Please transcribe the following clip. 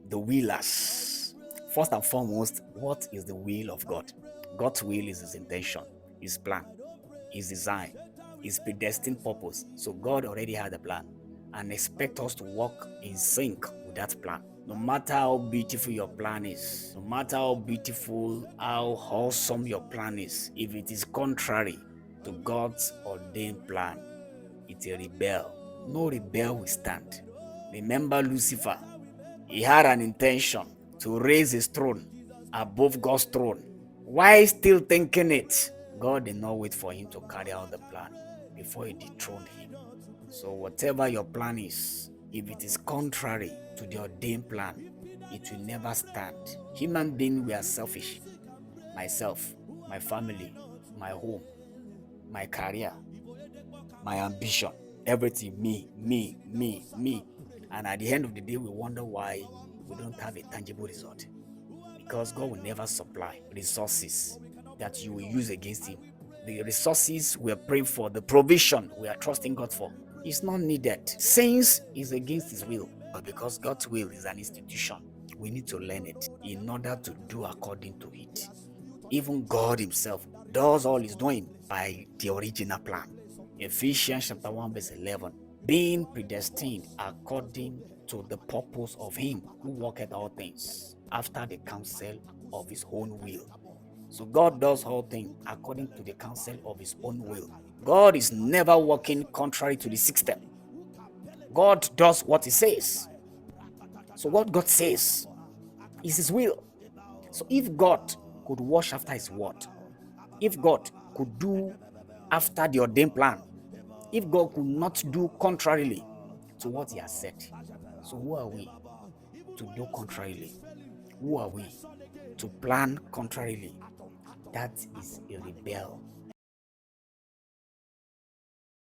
the willers. First and foremost, what is the will of God? God's will is his intention, his plan, his design, his predestined purpose. So God already had a plan and expect us to walk in sync with that plan. No matter how beautiful your plan is, no matter how beautiful, how wholesome your plan is, if it is contrary to God's ordained plan, it's a rebel. No rebel will stand. Remember Lucifer. He had an intention to raise his throne above God's throne. Why still thinking it? God did not wait for him to carry out the plan before he dethroned him. So whatever your plan is, if it is contrary to the ordained plan, it will never stand. Human beings, we are selfish. Myself, my family, my home, my career, my ambition, everything, me. And at the end of the day, we wonder why we don't have a tangible result. Because God will never supply resources that you will use against him. The resources we are praying for, the provision we are trusting God for, is not needed. Since is against his will. But because God's will is an institution, we need to learn it in order to do according to it. Even God himself does all he's doing by the original plan. Ephesians chapter 1 verse 11, being predestined according to the purpose of him who worketh all things after the counsel of his own will. So God does all things according to the counsel of his own will. God is never working contrary to the system. God does what he says. So what God says is his will. So if God could wash after his word, if God could do after the ordained plan, if God could not do contrarily to what he has said, so who are we to do contrarily? Who are we to plan contrarily? That is a rebel.